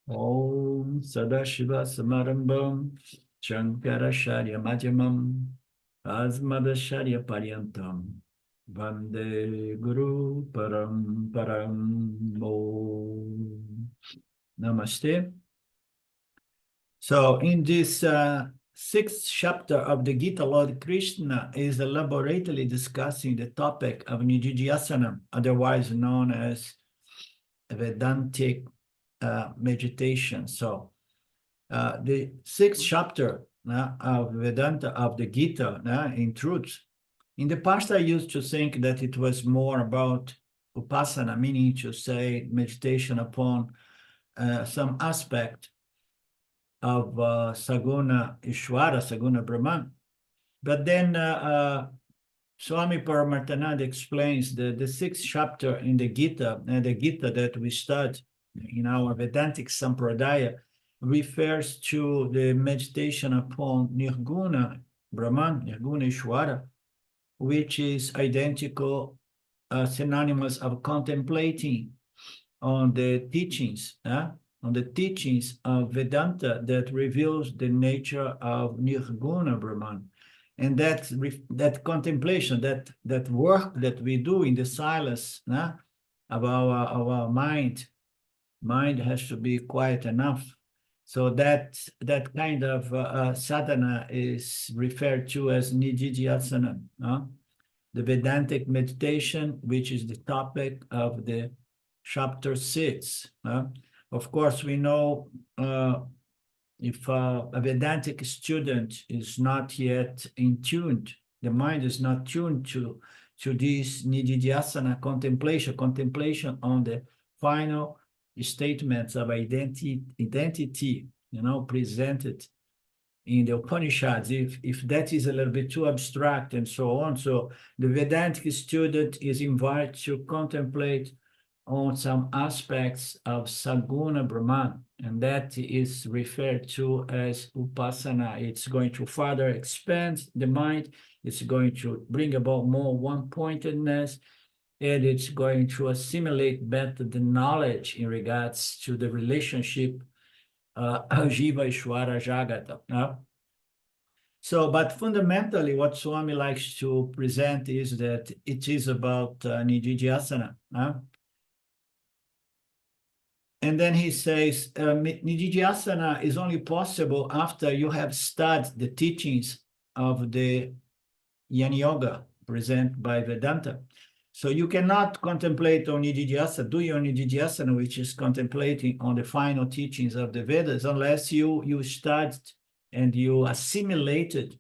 Om Sadashiva Samarambam Shankaracharya Madhyamam Asmadacharya Paryantam Vande Guru Param Om. Namaste. So in this sixth chapter of the Gita, Lord Krishna is elaborately discussing the topic of Nidhidhyāsanam, otherwise known as Vēdāntic meditation. So the sixth chapter of Vedanta of the Gita, in truth, in the past I used to think that it was more about upasana, meaning to say meditation upon some aspect of Saguna Ishvara, Saguna Brahman. But then Swami Paramarthananda explains the sixth chapter in the Gita, and the Gita that we study in our Vēdāntic Sampradaya refers to the meditation upon Nirguna Brahman, Nirguna Ishvara, which is identical, synonymous of contemplating on the teachings, of Vedanta that reveals the nature of Nirguna Brahman. And that contemplation, that work that we do in the silence of our mind has to be quiet enough. So that kind of sadhana is referred to as Nidhidhyāsanam, the Vedantic meditation, which is the topic of the chapter 6. Of course, we know if a Vedantic student is not yet in tune, the mind is not tuned to this Nidhidhyāsana contemplation on the final statements of identity, presented in the Upanishads, if that is a little bit too abstract and so on. So the Vedantic student is invited to contemplate on some aspects of Saguna Brahman, and that is referred to as upasana. It's going to further expand the mind, it's going to bring about more one-pointedness, and it's going to assimilate better the knowledge in regards to the relationship Jiva, Ishvara, Jagata. So, but fundamentally, what Swami likes to present is that it is about Nidhidhyāsana. And then he says, Nidhidhyāsana is only possible after you have studied the teachings of the Jnana Yoga present by Vedanta. So you cannot contemplate on Nidhidhyāsana, do your Nidhidhyāsana, which is contemplating on the final teachings of the Vedas, unless you studied and you assimilated,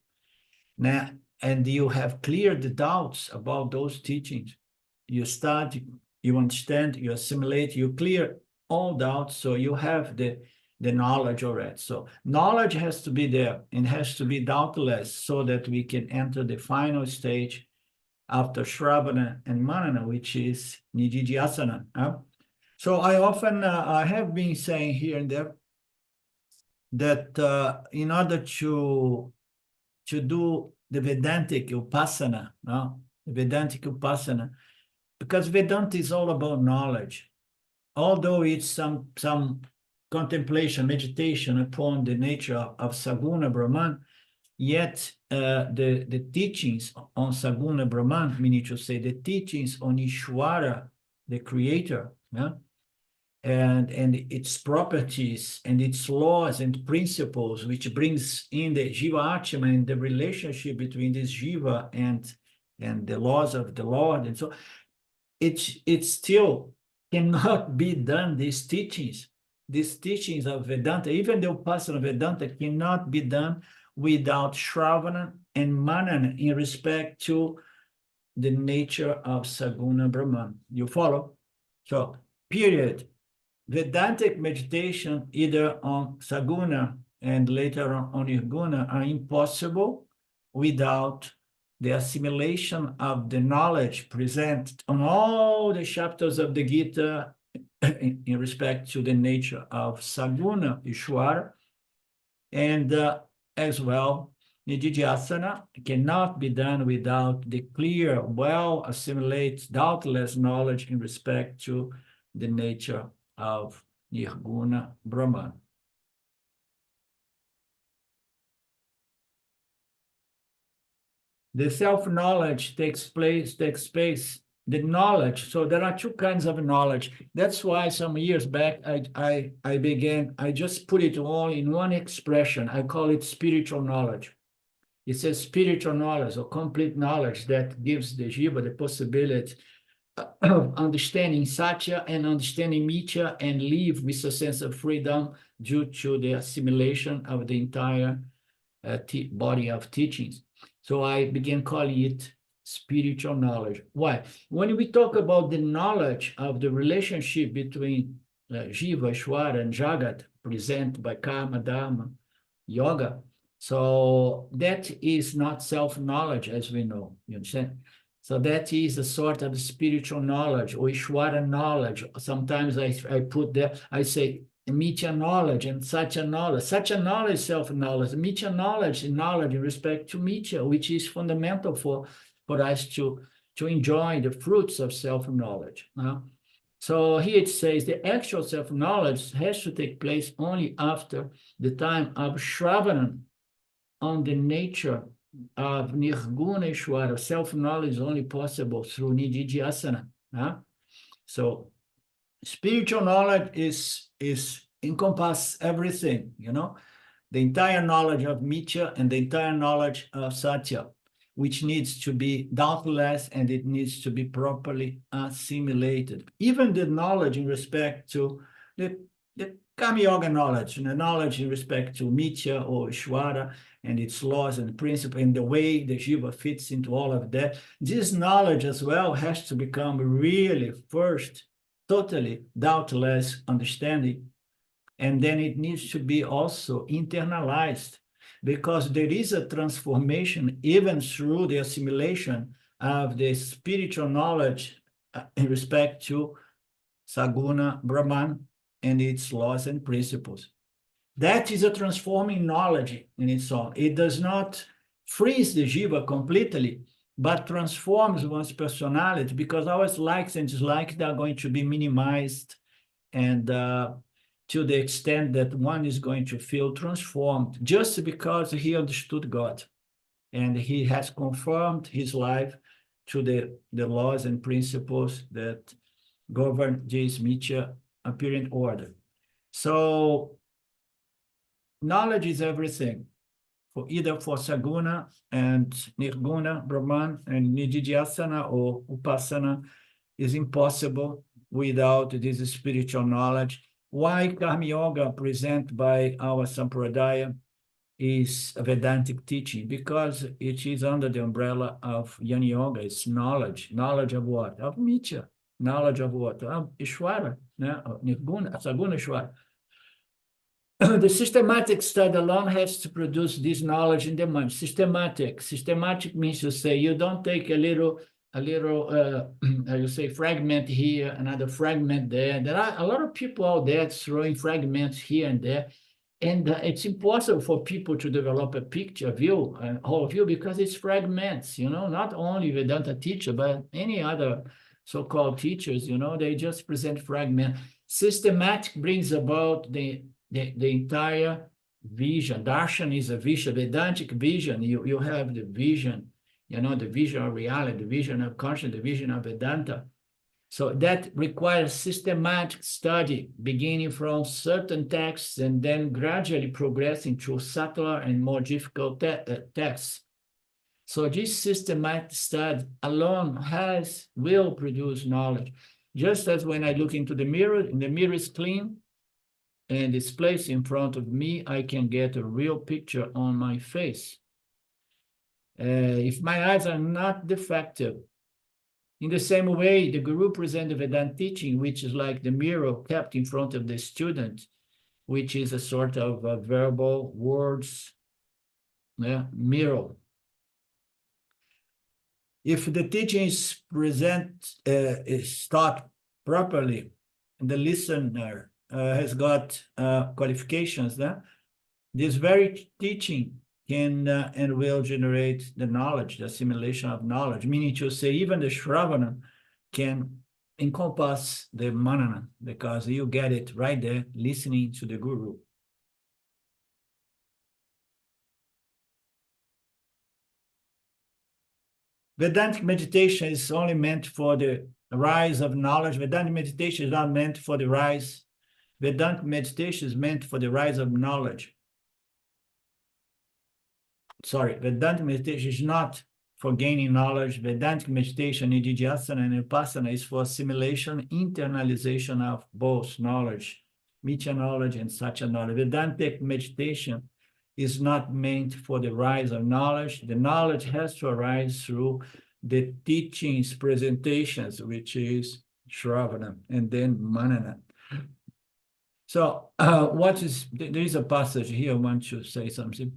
and you have cleared the doubts about those teachings. You study, you understand, you assimilate, you clear all doubts, so you have the knowledge already. So knowledge has to be there and has to be doubtless so that we can enter the final stage after sṛavaṇam and mananam, which is Nidhidhyāsanam. So I often have been saying here and there that in order to do the Vedantic upasana, the Vedantic upasana, because Vedanta is all about knowledge, although it's some contemplation, meditation upon the nature of Saguna Brahman, yet the teachings on Saguna Brahman, meaning to say the teachings on Ishvara, the creator, and its properties and its laws and principles, which brings in the Jiva Atma and the relationship between this Jiva and the laws of the Lord. And so it still cannot be done, these teachings of Vedanta, even the Upasana Vedanta cannot be done without sṛavaṇam and mananam in respect to the nature of Saguna Brahman. You follow? So, period. Vedantic meditation, either on Saguna and later on Nirguna, are impossible without the assimilation of the knowledge presented on all the chapters of the Gita in respect to the nature of Saguna Ishvara, and as well, Nidhidhyāsana cannot be done without the clear, well-assimilated, doubtless knowledge in respect to the nature of Nirguna Brahman. The self-knowledge takes place, the knowledge. So there are two kinds of knowledge. That's why some years back, I just put it all in one expression. I call it spiritual knowledge. It's a spiritual knowledge or complete knowledge that gives the jiva the possibility of understanding satya and understanding mithya and live with a sense of freedom due to the assimilation of the entire body of teachings. So I began calling it spiritual knowledge. Why? When we talk about the knowledge of the relationship between Jiva, Ishvara, and Jagat, presented by Karma, Dharma, Yoga, so that is not self-knowledge, as we know, you understand? So that is a sort of spiritual knowledge or Ishvara knowledge. Sometimes I put there, I say, Mithya knowledge and Satya knowledge. Satya knowledge is self-knowledge. Mithya knowledge is knowledge in respect to Mithya, which is fundamental for us to enjoy the fruits of self-knowledge. So here it says the actual self-knowledge has to take place only after the time of sṛavaṇam on the nature of Nirguna Ishvara. Self-knowledge is only possible through Nidhidhyāsanam. So spiritual knowledge is encompass everything, the entire knowledge of Mithya and the entire knowledge of Satya, which needs to be doubtless and it needs to be properly assimilated. Even the knowledge in respect to the Karma Yoga knowledge, the knowledge in respect to Mithya or Ishvara and its laws and principles and the way the jiva fits into all of that, this knowledge as well has to become really first totally doubtless understanding, and then it needs to be also internalized, because there is a transformation even through the assimilation of the spiritual knowledge in respect to Saguna Brahman and its laws and principles. That is a transforming knowledge in its own. It does not freeze the jiva completely, but transforms one's personality, because our likes and dislikes are going to be minimized, and to the extent that one is going to feel transformed just because he understood God and he has conformed his life to the laws and principles that govern this Mithya apparent order. So knowledge is everything. Either for Saguna and Nirguna, Brahman, and Nidhidhyāsana or Upasana is impossible without this spiritual knowledge. Why Karma Yoga, presented by our Sampradaya, is a Vēdāntic teaching? Because it is under the umbrella of Jnana Yoga. It's knowledge. Knowledge of what? Of Mithya. Knowledge of what? Of Ishvara, Nirguna, Saguna Ishvara. The systematic study alone has to produce this knowledge in the mind. Systematic means to say you don't take a little you say fragment here, another fragment there. There are a lot of people out there throwing fragments here and there, and it's impossible for people to develop a picture view, a whole view, because it's fragments. Not only Vedanta teacher, but any other so-called teachers. They just present fragments. Systematic brings about the entire vision. Darshan is a vision, Vedantic vision. You have the vision, the vision of reality, the vision of consciousness, the vision of Vedanta. So that requires systematic study, beginning from certain texts and then gradually progressing to subtler and more difficult texts. So this systematic study alone will produce knowledge. Just as when I look into the mirror, and the mirror is clean, and it's placed in front of me, I can get a real picture on my face. If my eyes are not defective, in the same way, the Guru presented Vedanta teaching, which is like the mirror kept in front of the student, which is a sort of verbal words mirror. If the teaching is is taught properly, and the listener has got qualifications, this very teaching can and will generate the knowledge, the assimilation of knowledge, meaning to say even the sṛavaṇam can encompass the mananam, because you get it right there listening to the guru. Vedantic meditation is only meant for the rise of knowledge. Vedantic meditation is not meant for the rise. Vedantic meditation is meant for the rise of knowledge. Sorry, Vedantic meditation is not for gaining knowledge. Vedantic meditation, Nidhidhyāsanam and Vipassana, is for assimilation, internalization of both knowledge, Mithya knowledge and Satya knowledge. Vedantic meditation is not meant for the rise of knowledge. The knowledge has to arise through the teachings, presentations, which is sṛavaṇam, and then mananam. So there is a passage here, I want to say something.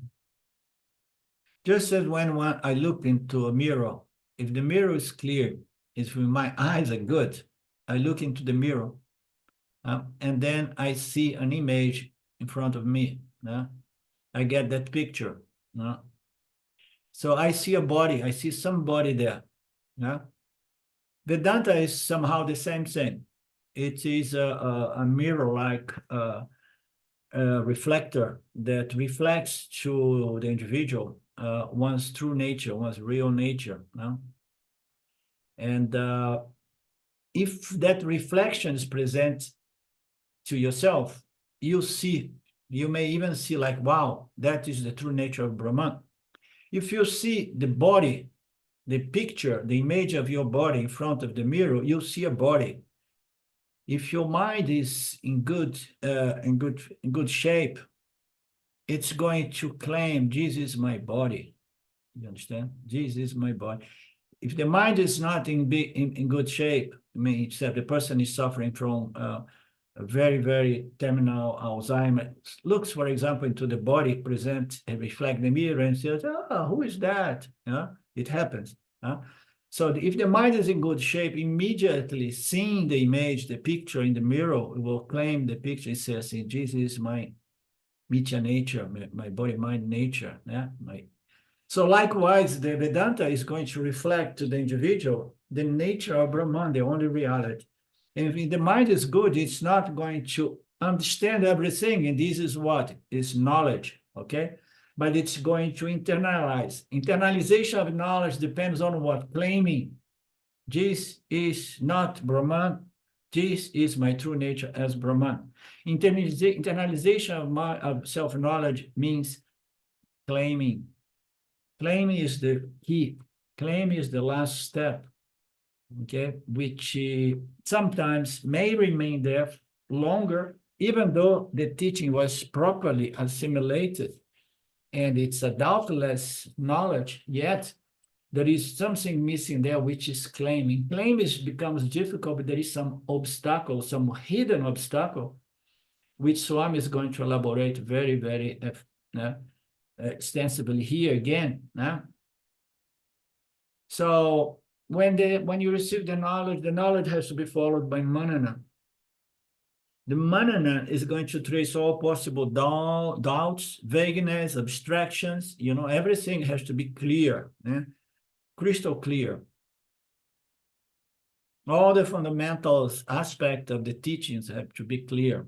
Just as when I look into a mirror, if the mirror is clear, if my eyes are good, I look into the mirror, and then I see an image in front of me. I get that picture. So I see a body, I see somebody there. Vedanta is somehow the same thing. It is a mirror-like reflector that reflects to the individual one's true nature, one's real nature. And if that reflection is present to yourself, you may even see like, wow, that is the true nature of Brahman. If you see the body, the picture, the image of your body in front of the mirror, you see a body. If your mind is in good shape, it's going to claim, this is my body. You understand? This is my body. If the mind is not in good shape, I mean, except the person is suffering from a very, very terminal Alzheimer, looks, for example, into the body, present and reflect the mirror and says, oh, who is that? It happens. So if the mind is in good shape, immediately seeing the image, the picture in the mirror, it will claim the picture. It says, this is my Mithya nature, my body, mind nature. So likewise, the Vedanta is going to reflect to the individual the nature of Brahman, the only reality. And if the mind is good, it's not going to understand everything. And this is what is knowledge, okay? But it's going to internalize. Internalization of knowledge depends on what? Claiming, this is not Brahman, this is my true nature as Brahman. Internalization of self-knowledge means claiming. Claiming is the key. Claiming is the last step, okay, which sometimes may remain there longer, even though the teaching was properly assimilated and it's a doubtless knowledge, yet there is something missing there, which is claiming. Claiming becomes difficult, but there is some obstacle, some hidden obstacle, which Swami is going to elaborate very, very extensively here again. So when you receive the knowledge has to be followed by mananam. The mananam is going to trace all possible doubts, vagueness, abstractions. Everything has to be clear, crystal clear. All the fundamentals aspect of the teachings have to be clear.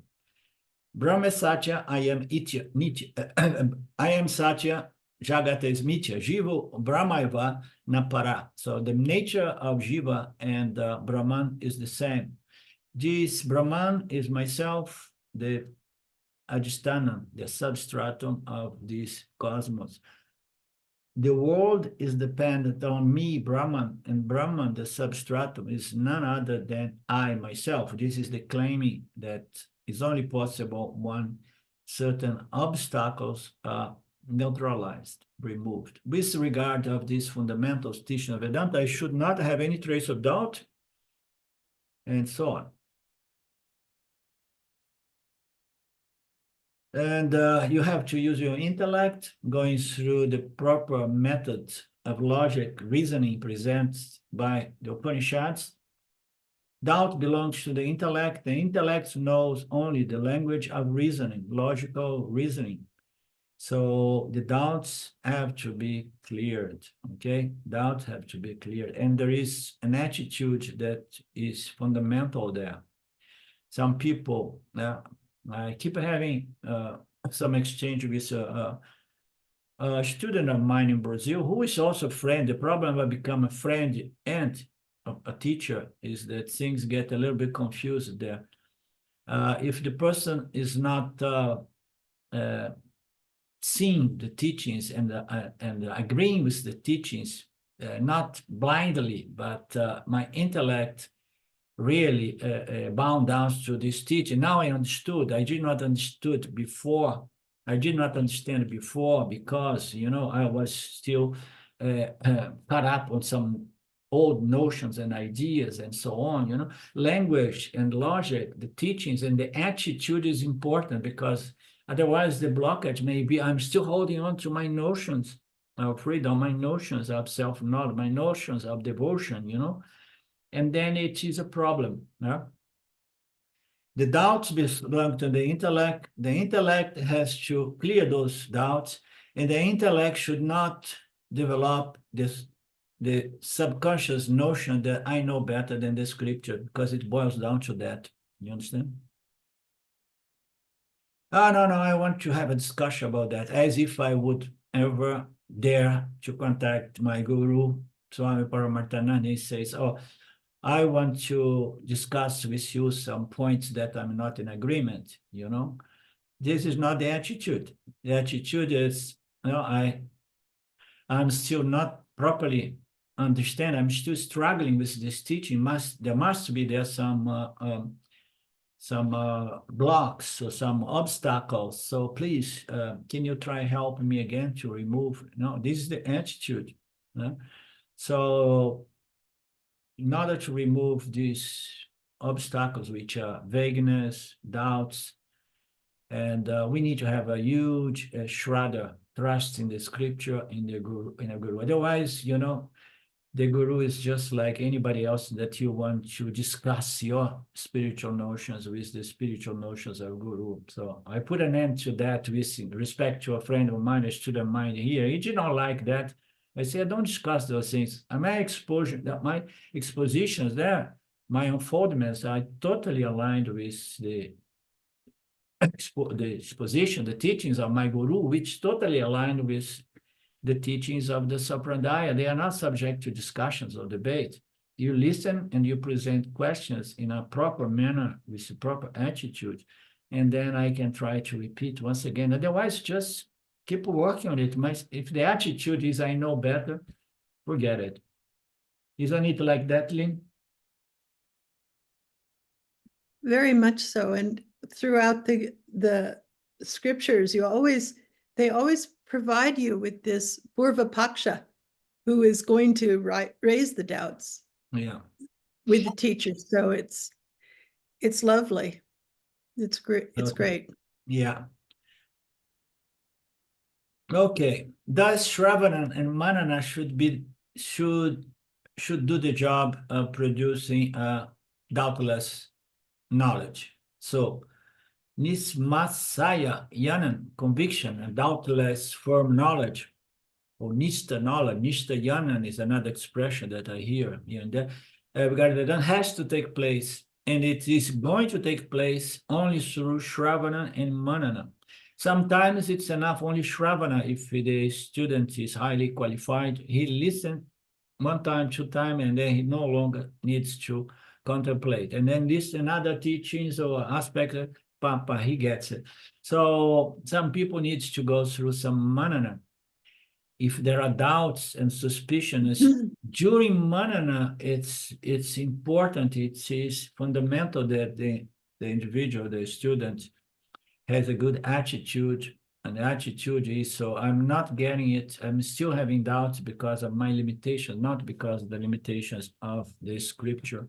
Brahma Satya, I am Nitya. I am Satya, Jagata is Mithya. Jiva Brahmaiva Napara. So the nature of Jiva and Brahman is the same. This Brahman is myself, the adhisthanam, the substratum of this cosmos. The world is dependent on me, Brahman, and Brahman, the substratum, is none other than I, myself. This is the claiming that is only possible when certain obstacles are neutralized, removed. With regard of these fundamentals teaching of Vedanta, I should not have any trace of doubt, and so on. And you have to use your intellect, going through the proper method of logic, reasoning presented by the Upanishads. Doubt belongs to the intellect. The intellect knows only the language of reasoning, logical reasoning. So the doubts have to be cleared, okay? Doubts have to be cleared. And there is an attitude that is fundamental there. Some people, I keep having some exchange with a student of mine in Brazil who is also a friend. The problem of become a friend and a teacher is that things get a little bit confused there. If the person is not seeing the teachings and agreeing with the teachings, not blindly, but my intellect really bound down to this teaching. Now I understood. I did not understood before. I did not understand before because, you know, I was still caught up on some old notions and ideas and so on, you know. Language and logic, the teachings and the attitude is important because otherwise, the blockage may be, I'm still holding on to my notions of freedom, my notions of self-knowledge, my notions of devotion, you know, and then it is a problem. Yeah? The doubts belong to the intellect. The intellect has to clear those doubts, and the intellect should not develop the subconscious notion that I know better than the scripture, because it boils down to that. You understand? Oh, no, I want to have a discussion about that, as if I would ever dare to contact my guru, Swami Paramarthananda. He says, oh, I want to discuss with you some points that I'm not in agreement, you know. This is not the attitude. The attitude is, you know, I'm still not properly understand. I'm still struggling with this teaching. There must be some blocks or some obstacles. So please, can you try helping me again to remove? No, this is the attitude. So in order to remove these obstacles, which are vagueness, doubts, and we need to have a huge shraddha, trust in the scripture, in a guru. Otherwise, you know, the guru is just like anybody else that you want to discuss your spiritual notions with the spiritual notions of guru. So I put an end to that with respect to a friend of mine, a student of mine here. He did not like that. I said, don't discuss those things. My expositions there, my unfoldments are totally aligned with the exposition, the teachings of my guru, which totally aligned with the teachings of the Sampradaya. They are not subject to discussions or debate. You listen and you present questions in a proper manner with a proper attitude, and then I can try to repeat once again. Otherwise, just keep working on it. If the attitude is I know better, forget it. Isn't it like that, Lynn? Very much so. And throughout the scriptures, they always provide you with this Purva Paksha, who is going to raise the doubts with the teachers. So it's lovely. It's great. It's great. Yeah. Okay. Thus, sṛavaṇam and mananam should do the job of producing doubtless knowledge. So, nismasaya yanam, conviction, and doubtless firm knowledge, or nishta knowledge. Nishta yanam is another expression that I hear here and there. That has to take place, and it is going to take place only through sṛavaṇam and mananam. Sometimes it's enough only sṛavaṇa if the student is highly qualified. He listens one time, two times, and then he no longer needs to contemplate. And then listen other teachings or aspects, he gets it. So some people need to go through some manana. If there are doubts and suspicions during manana, it's important. It is fundamental that the individual, the student, has a good attitude. And the attitude is, so I'm not getting it. I'm still having doubts because of my limitations, not because of the limitations of the scripture.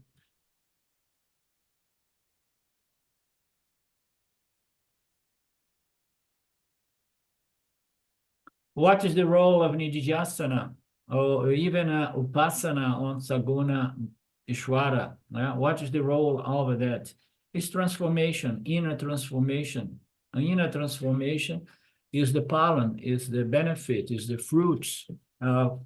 What is the role of Nidhidhyāsanam or even Upasana on Saguna Ishvara? What is the role of that? It's transformation, inner transformation. An inner transformation is the pollen, is the benefit, is the fruits of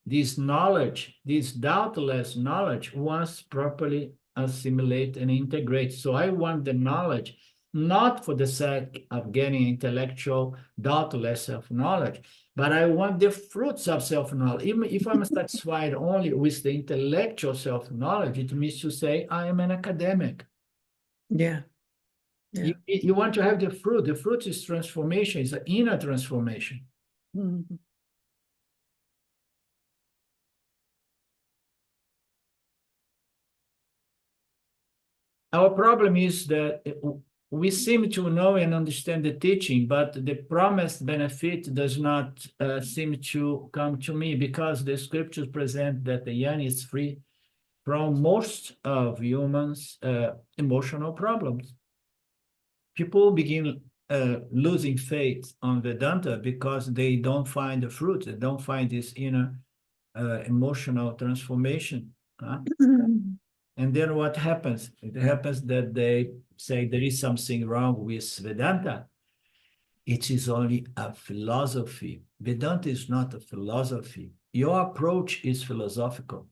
this knowledge, this doubtless knowledge, once properly assimilate and integrate. So I want the knowledge, not for the sake of getting intellectual, doubtless self-knowledge, but I want the fruits of self-knowledge. Even if I'm satisfied only with the intellectual self-knowledge, it means to say I am an academic. Yeah. Yeah. You want to have the fruit. The fruit is transformation, it's an inner transformation. Mm-hmm. Our problem is that we seem to know and understand the teaching, but the promised benefit does not seem to come to me, because the scriptures present that the yan is free from most of humans' emotional problems. People begin losing faith on Vedanta because they don't find the fruit, they don't find this inner emotional transformation. And then what happens? It happens that they say there is something wrong with Vedanta. It is only a philosophy. Vedanta is not a philosophy. Your approach is philosophical.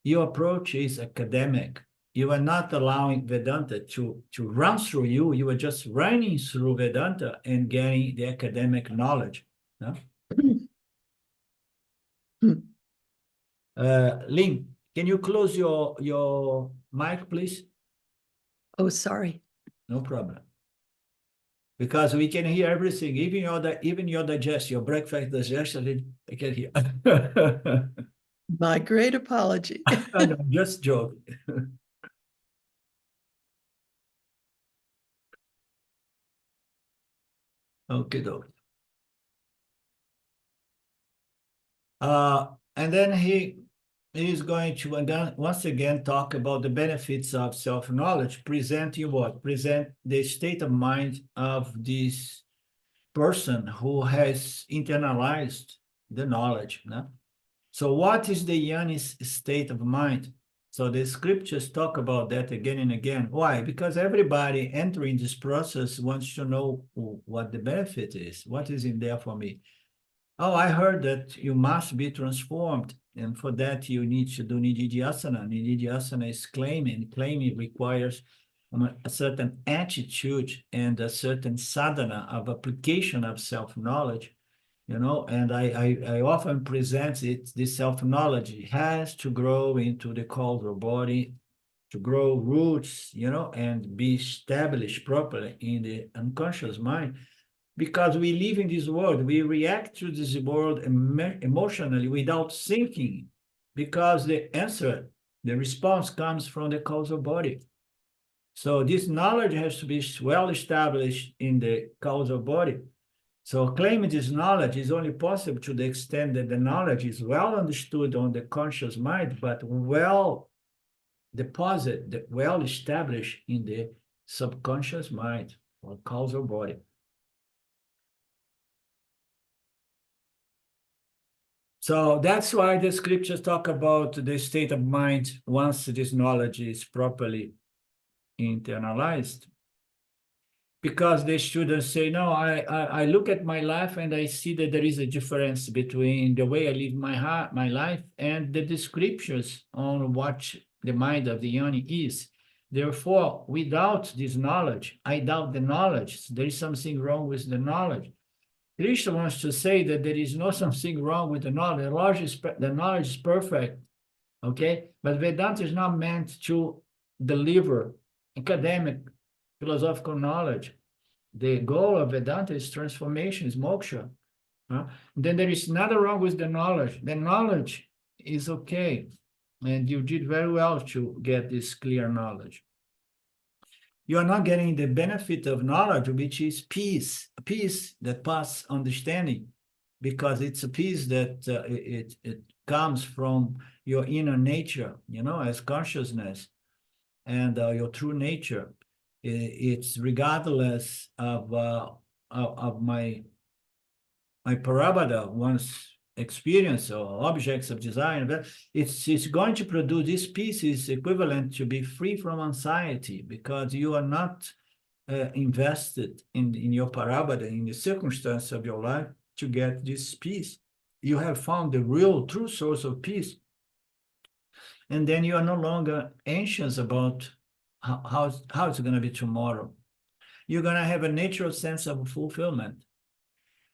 Your approach is academic. You are not allowing Vedanta to run through you. You are just running through Vedanta and getting the academic knowledge. No? Lynn, can you close your mic, please? Oh, sorry. No problem. Because we can hear everything, even your digestion, your breakfast digestion, I can hear. My great apology. No, just joking. Okay, doke. And then he is going to once again talk about the benefits of self-knowledge, presenting what? Present the state of mind of this person who has internalized the knowledge. No? So what is the jnani's state of mind? So the scriptures talk about that again and again. Why? Because everybody entering this process wants to know what the benefit is. What is in there for me? Oh, I heard that you must be transformed. And for that, you need to do Nidhidhyāsanam. Nidhidhyāsanam is claiming. Claiming requires a certain attitude and a certain sadhana of application of self-knowledge, and I often present it, this self-knowledge has to grow into the causal body, to grow roots, and be established properly in the unconscious mind. Because we live in this world, we react to this world emotionally without thinking, because the response comes from the causal body. So this knowledge has to be well established in the causal body. So claiming this knowledge is only possible to the extent that the knowledge is well understood on the conscious mind, but well deposited, well established in the subconscious mind or causal body. So that's why the scriptures talk about the state of mind once this knowledge is properly internalized. Because the students say, no, I look at my life and I see that there is a difference between the way I live my life and the descriptions on what the mind of the yoni is. Therefore, without this knowledge, I doubt the knowledge. There is something wrong with the knowledge. Krishna wants to say that there is no something wrong with the knowledge. The knowledge is perfect, okay? But Vedanta is not meant to deliver academic, philosophical knowledge. The goal of Vedanta is transformation, is moksha. Then there is nothing wrong with the knowledge. The knowledge is okay. And you did very well to get this clear knowledge. You are not getting the benefit of knowledge, which is peace, a peace that passes understanding, because it's a peace that it comes from your inner nature, as consciousness, and your true nature. It's regardless of my parabada, one's experience or objects of desire, but it's going to produce this peace is equivalent to be free from anxiety, because you are not invested in your parabada, in the circumstance of your life, to get this peace. You have found the real, true source of peace. And then you are no longer anxious about how it's going to be tomorrow. You're going to have a natural sense of fulfillment,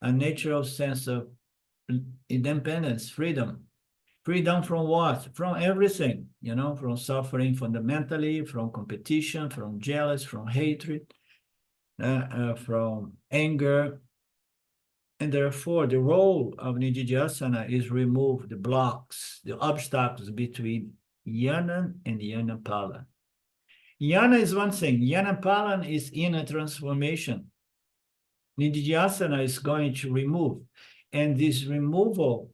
a natural sense of independence, freedom. Freedom from what? From everything, from suffering fundamentally, from competition, from jealous, from hatred, from anger. And therefore, the role of Nidhidhyāsana is remove the blocks, the obstacles between Yana and Yanapala. Yana is one thing. Yanapala is inner transformation. Nidhidhyāsana is going to remove. And this removal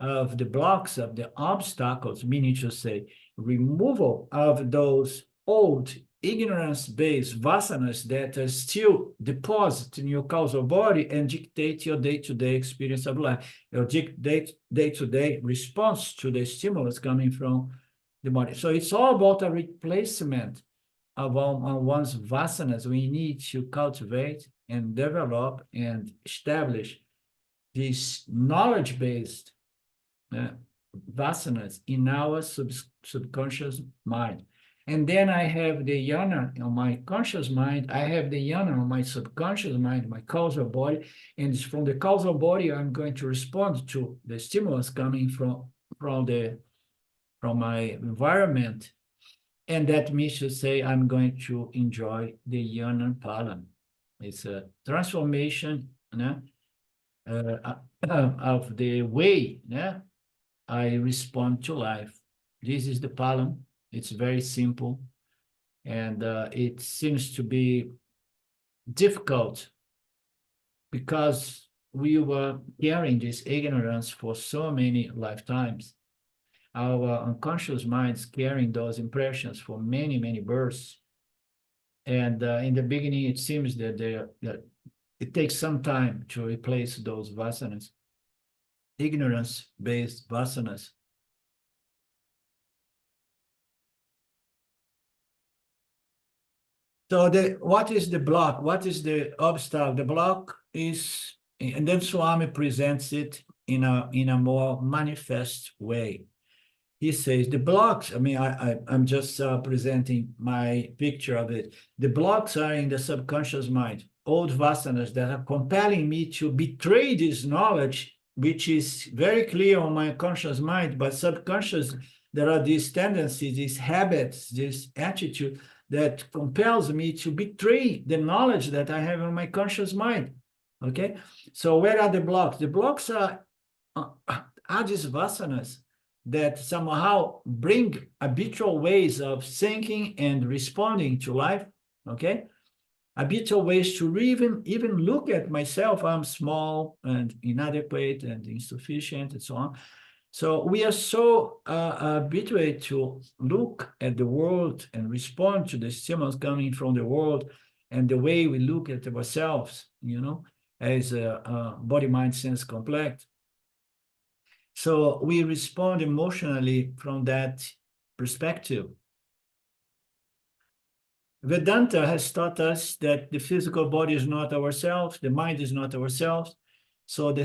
of the blocks, of the obstacles, meaning to say, removal of those old ignorance-based vasanas that are still deposited in your causal body and dictate your day-to-day experience of life, your day-to-day response to the stimulus coming from the body. So it's all about a replacement of one's vasanas. We need to cultivate and develop and establish these knowledge-based vasanas in our subconscious mind. And then I have the yana on my conscious mind, I have the yana on my subconscious mind, my causal body, and from the causal body, I'm going to respond to the stimulus coming from my environment. And that means to say I'm going to enjoy the yana palan. It's a transformation of the way I respond to life. This is the palan. It's very simple, and it seems to be difficult because we were carrying this ignorance for so many lifetimes. Our unconscious minds carrying those impressions for many, many births. And in the beginning, it seems that it takes some time to replace those vasanas, ignorance-based vasanas. So what is the block? What is the obstacle? The block is, and then Swami presents it in a more manifest way. He says the blocks, I'm just presenting my picture of it. The blocks are in the subconscious mind, old vasanas that are compelling me to betray this knowledge, which is very clear on my conscious mind, but subconscious, there are these tendencies, these habits, this attitude that compels me to betray the knowledge that I have in my conscious mind. Okay, so where are the blocks? The blocks are these vasanas that somehow bring habitual ways of thinking and responding to life. Okay, habitual ways to even look at myself. I'm small and inadequate and insufficient and so on. So we are so habituated to look at the world and respond to the stimulus coming from the world, and the way we look at ourselves, as a body, mind, sense complex. So we respond emotionally from that perspective. Vedanta has taught us that the physical body is not ourselves, the mind is not ourselves. So the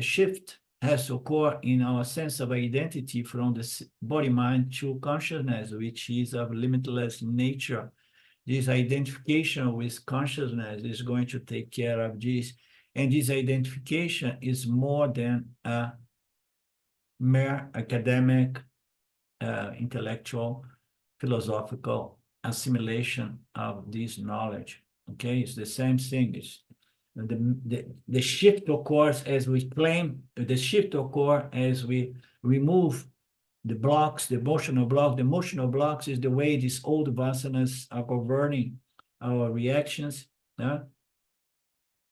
shift has to occur in our sense of identity from the body-mind to consciousness, which is of limitless nature. This identification with consciousness is going to take care of this. And this identification is more than a mere academic, intellectual, philosophical assimilation of this knowledge. Okay, it's the same thing. The shift occurs as we claim, the shift occurs as we remove the blocks, the emotional block. The emotional blocks is the way these old vasanas are governing our reactions.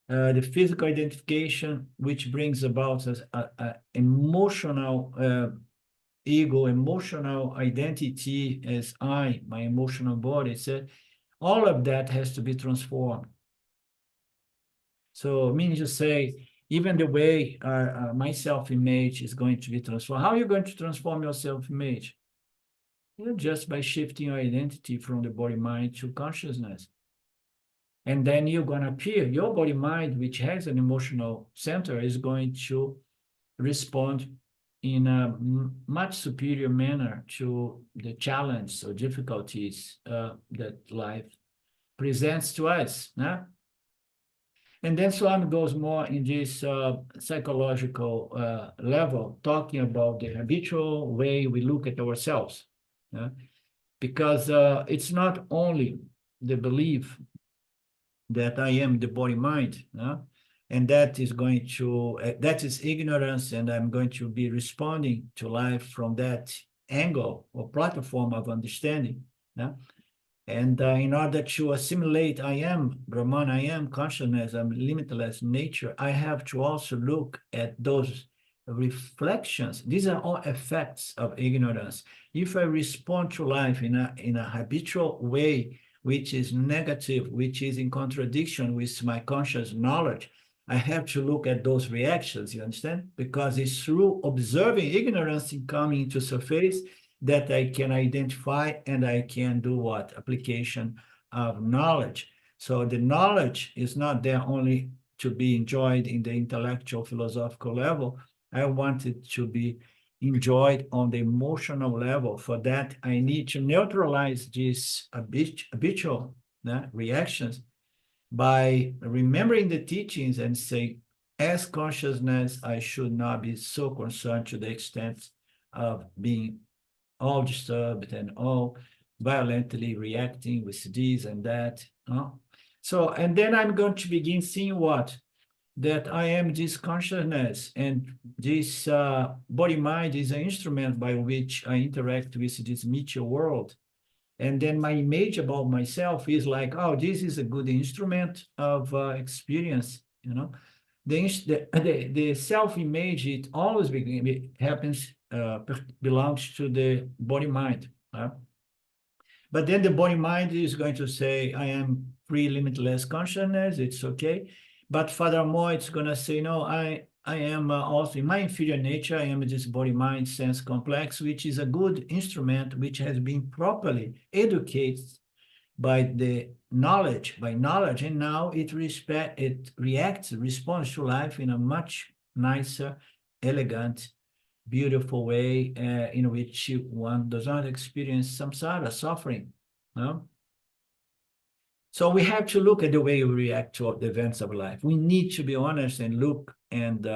The physical identification, which brings about an emotional ego, emotional identity as I, my emotional body. So all of that has to be transformed. So meaning to say, even the way my self-image is going to be transformed. How are you going to transform your self-image? Just by shifting your identity from the body-mind to consciousness. And then you're going to appear. Your body mind, which has an emotional center, is going to respond in a much superior manner to the challenge or difficulties that life presents to us. And then Swami goes more in this psychological level, talking about the habitual way we look at ourselves. Because it's not only the belief that I am the body mind, and that is going to, that is ignorance, and I'm going to be responding to life from that angle or platform of understanding. And in order to assimilate I am Brahman, I am consciousness, I'm limitless nature, I have to also look at those reflections. These are all effects of ignorance. If I respond to life in a habitual way, which is negative, which is in contradiction with my conscious knowledge, I have to look at those reactions, you understand? Because it's through observing ignorance coming into surface that I can identify and I can do what? Application of knowledge. So the knowledge is not there only to be enjoyed in the intellectual philosophical level. I want it to be enjoyed on the emotional level. For that, I need to neutralize these habitual reactions by remembering the teachings and say, as consciousness, I should not be so concerned to the extent of being all disturbed and all violently reacting with this and that. So, and then I'm going to begin seeing what? That I am this consciousness, and this body-mind is an instrument by which I interact with this material world. And then my image about myself is like, oh, this is a good instrument of experience, The self-image, it always happens, belongs to the body-mind. But then the body-mind is going to say, I am free, limitless consciousness, it's okay. But furthermore, it's going to say, no, I am also, in my inferior nature, I am this body-mind sense complex, which is a good instrument, which has been properly educated by the knowledge, and now it responds to life in a much nicer, elegant, beautiful way, in which one does not experience samsara, suffering. So we have to look at the way we react to the events of life. We need to be honest and look and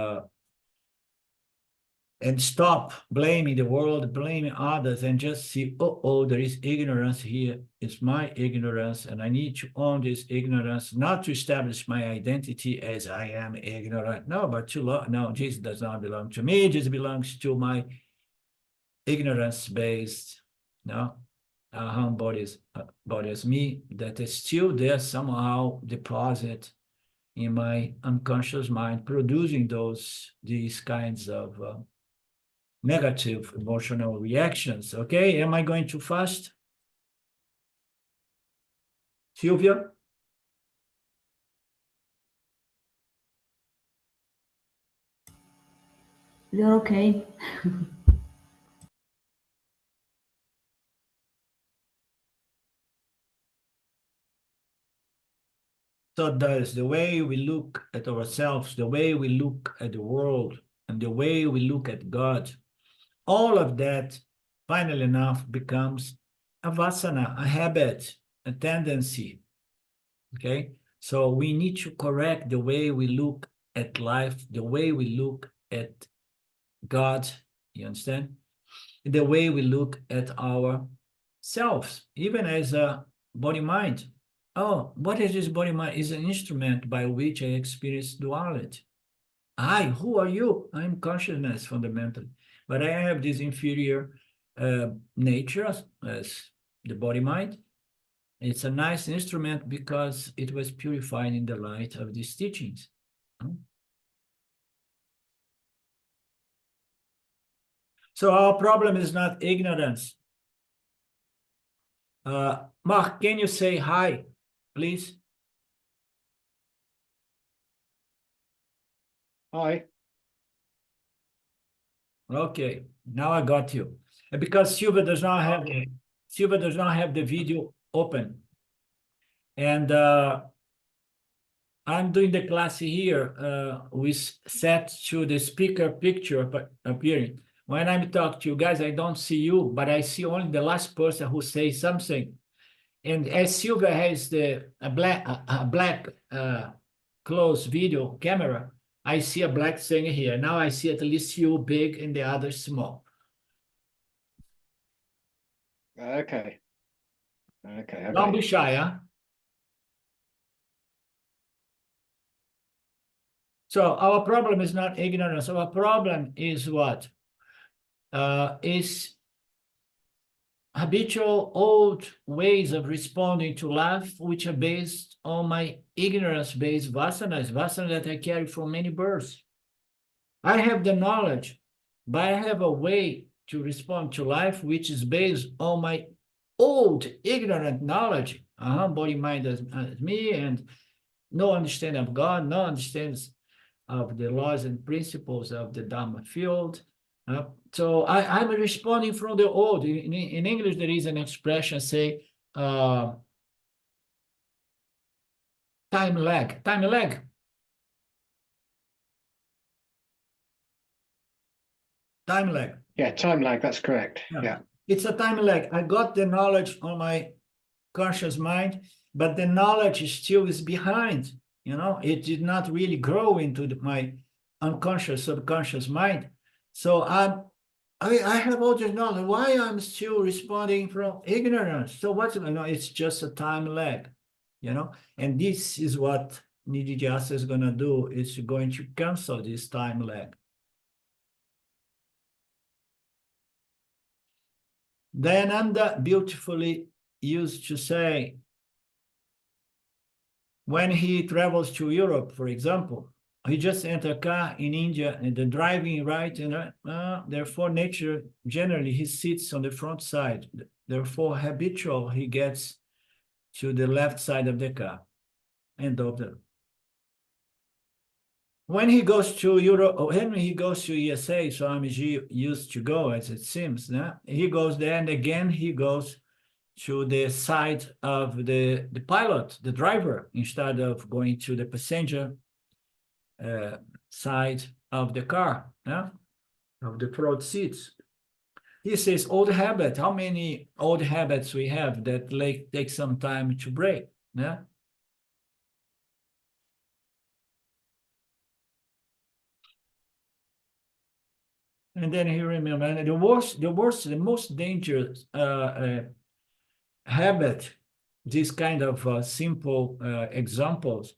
stop blaming the world, blaming others, and just see, oh, there is ignorance here. It's my ignorance, and I need to own this ignorance, not to establish my identity as I am ignorant. No, but no, Jesus does not belong to me. Jesus belongs to my ignorance-based, aham body as me, that is still there somehow deposit in my unconscious mind, producing these kinds of negative emotional reactions. Okay, am I going too fast? Sylvia? You're okay. So does the way we look at ourselves, the way we look at the world, and the way we look at God, all of that, finally enough, becomes a vasana, a habit, a tendency. Okay? So we need to correct the way we look at life, the way we look at God, you understand? The way we look at ourselves, even as a body-mind. Oh, what is this body-mind? Is an instrument by which I experience duality. Who are you? I'm consciousness fundamentally. But I have this inferior nature as the body-mind. It's a nice instrument because it was purified in the light of these teachings. So our problem is not ignorance. Mark, can you say hi, please? Hi. Okay, now I got you. And because Silva does not have the video open, and I'm doing the class here. We set to the speaker picture appearing. When I'm talking to you guys, I don't see you, but I see only the last person who says something. And as Silvia has a black closed video camera, I see a black thing here. Now I see at least you big and the other small. Okay. Okay. Don't be shy, huh? So our problem is not ignorance. Our problem is what? Is habitual old ways of responding to life, which are based on my ignorance-based vasanas that I carry from many births. I have the knowledge, but I have a way to respond to life which is based on my old ignorant knowledge, body, mind as me, and no understanding of God, no understanding of the laws and principles of the Dharma field. So I'm responding from the old. In English, there is an expression, say, time lag. Time lag. Time lag. Yeah, time lag, that's correct. Yeah. It's a time lag. I got the knowledge on my conscious mind, but the knowledge still is behind. It did not really grow into my unconscious, subconscious mind. So I have all this knowledge. Why I'm still responding from ignorance? So what's it's just a time lag, and this is what Nidhidhyāsana is going to do. It's going to cancel this time lag. Dayananda beautifully used to say, when he travels to Europe, for example, he just entered a car in India and the driving right, therefore nature, generally he sits on the front side. Therefore habitual, he gets to the left side of the car. End of the. When he goes to Europe, or when he goes to USA, Swamiji used to go, as it seems, he goes there and again he goes to the side of the pilot, the driver, instead of going to the passenger side of the car, of the front seats. He says, old habit. How many old habits we have that take some time to break? And then he remembered the most dangerous habit, this kind of simple examples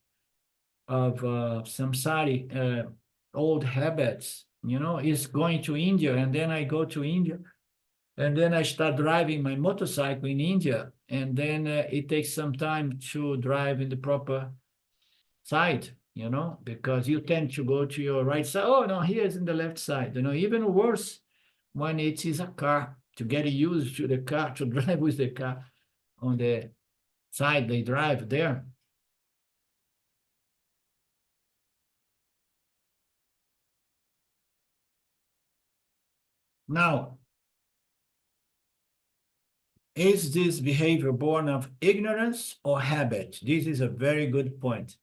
of samsari old habits, is going to India. And then I go to India and then I start driving my motorcycle in India. And then it takes some time to drive in the proper side, because you tend to go to your right side. Oh, no, here is in the left side. Even worse when it is a car, to get used to the car, to drive with the car on the side they drive there. Now, is this behavior born of ignorance or habit? This is a very good point.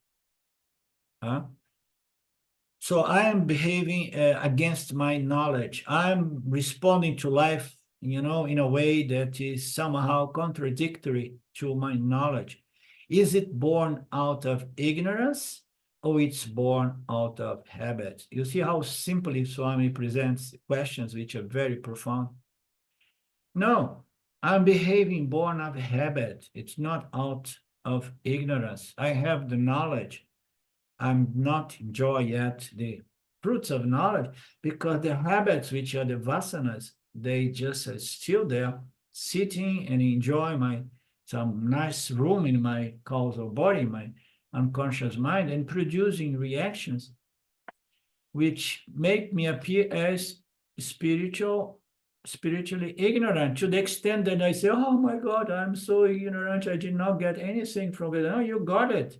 So I am behaving against my knowledge. I'm responding to life, in a way that is somehow contradictory to my knowledge. Is it born out of ignorance or it's born out of habit? You see how simply Swami presents questions which are very profound. No, I'm behaving born of habit. It's not out of ignorance. I have the knowledge. I'm not enjoy yet the fruits of knowledge, because the habits, which are the vasanas, they just are still there, sitting and enjoy some nice room in my causal body, my unconscious mind, and producing reactions which make me appear as spiritually ignorant, to the extent that I say, oh my God, I'm so ignorant, I did not get anything from it. No, you got it.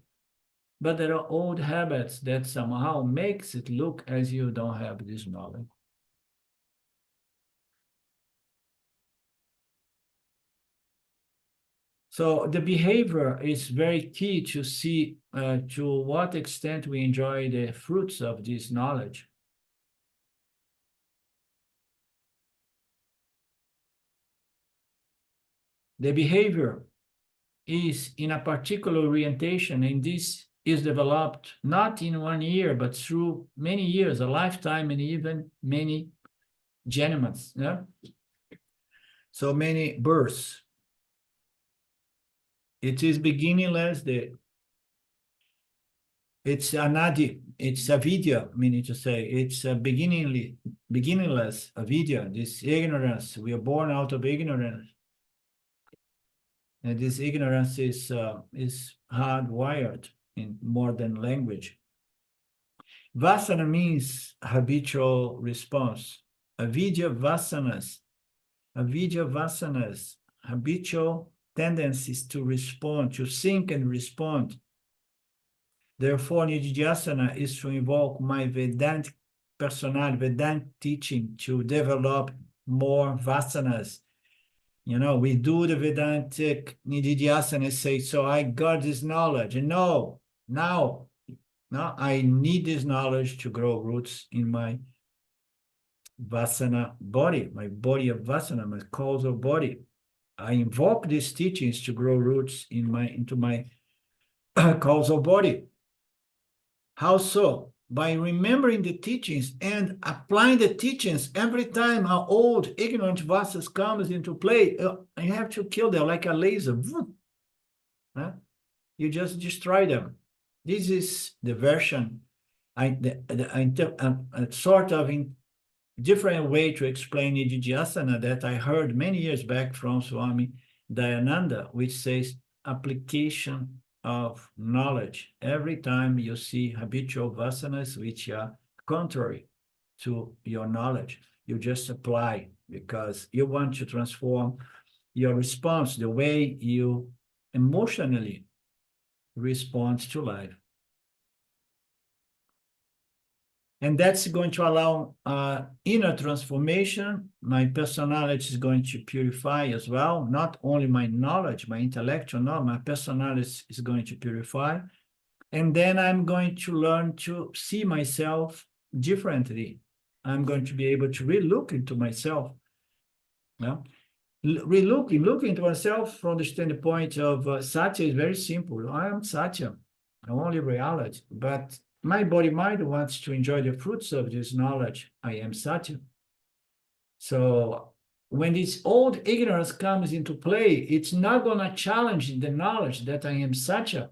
But there are old habits that somehow makes it look as you don't have this knowledge. So the behavior is very key to see to what extent we enjoy the fruits of this knowledge. The behavior is in a particular orientation, and this is developed not in 1 year, but through many years, a lifetime, and even many janmas, yeah? So many births. It is beginningless, it's anadi, it's avidya, meaning to say, it's a beginningless avidya, this ignorance. We are born out of ignorance. And this ignorance is hardwired in modern language. Vasana means habitual response. Avidya vasanas, habitual tendencies to respond, to think and respond. Therefore, Nidhidhyāsana is to invoke my Vedāntic personality, Vedāntic teaching to develop more vasanas. You know, we do the Vēdāntic Nidhidhyāsana and say, so I got this knowledge. And no, I need this knowledge to grow roots in my vasana body, my body of vasana, my causal body. I invoke these teachings to grow roots into my causal body. How so? By remembering the teachings and applying the teachings every time our old ignorant vasas comes into play. I have to kill them like a laser. You just destroy them. This is the version, a sort of different way to explain Nidhidhyāsana that I heard many years back from Swami Dayananda, which says application of knowledge. Every time you see habitual vasanas which are contrary to your knowledge, you just apply, because you want to transform your response, the way you emotionally respond to life. And that's going to allow inner transformation. My personality is going to purify as well. Not only my knowledge, my intellectual knowledge, my personality is going to purify. And then I'm going to learn to see myself differently. I'm going to be able to re-look into myself. Yeah? Looking into myself from the standpoint of Satya is very simple. I am Satya, only reality. But my body-mind wants to enjoy the fruits of this knowledge. I am Satya. So when this old ignorance comes into play, it's not going to challenge the knowledge that I am Satya.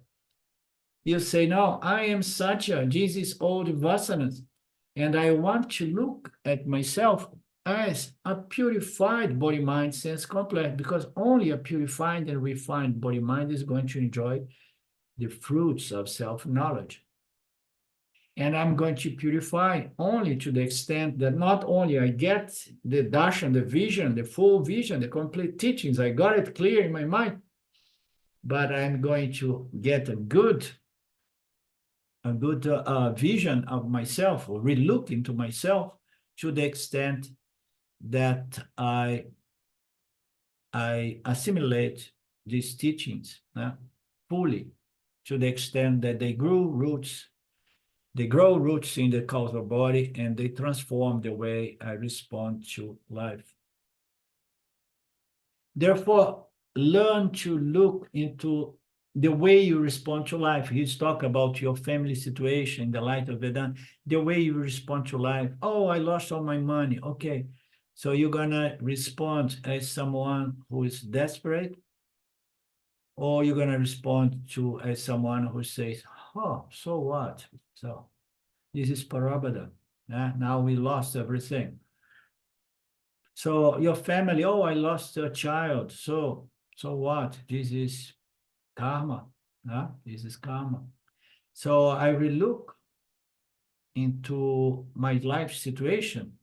You say, no, I am Satya. This is old vasanas. And I want to look at myself as a purified body-mind sense complex, because only a purified and refined body-mind is going to enjoy the fruits of self-knowledge. And I'm going to purify only to the extent that not only I get the darshan, the vision, the full vision, the complete teachings, I got it clear in my mind, but I'm going to get a good vision of myself, or re-look into myself, to the extent that I assimilate these teachings fully, to the extent that they grow roots in the causal body, and they transform the way I respond to life. Therefore, learn to look into the way you respond to life. He's talking about your family situation in the light of Vedanta, the way you respond to life. Oh, I lost all my money. Okay, so you're going to respond as someone who is desperate, or you're going to respond to as someone who says, oh, so what? So this is parabada. Now we lost everything. So your family, oh, I lost a child. So what? This is karma. This is karma. So I will look into my life situation,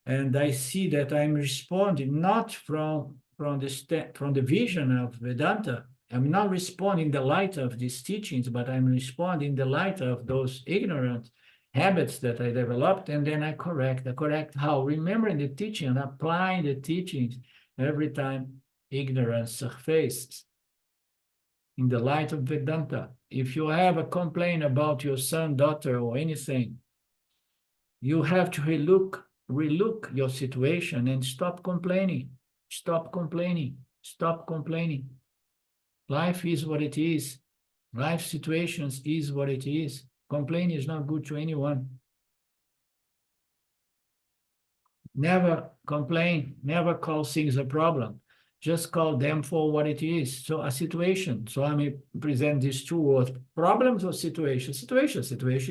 and I see that I'm responding not from the vision of Vedanta. I'm not responding in the light of these teachings, but I'm responding in the light of those ignorant habits that I developed, and then I correct. I correct how? Remembering the teaching and applying the teachings every time ignorance surfaces. in the light of Vedanta. If you have a complaint about your son, daughter, or anything, you have to relook your situation and stop complaining. Stop complaining. Stop complaining. Life is what it is. Life situations is what it is. Complaining is not good to anyone. Never complain, never call things a problem. Just call them for what it is. So a situation. So I may present these two words, problems or situation. Situation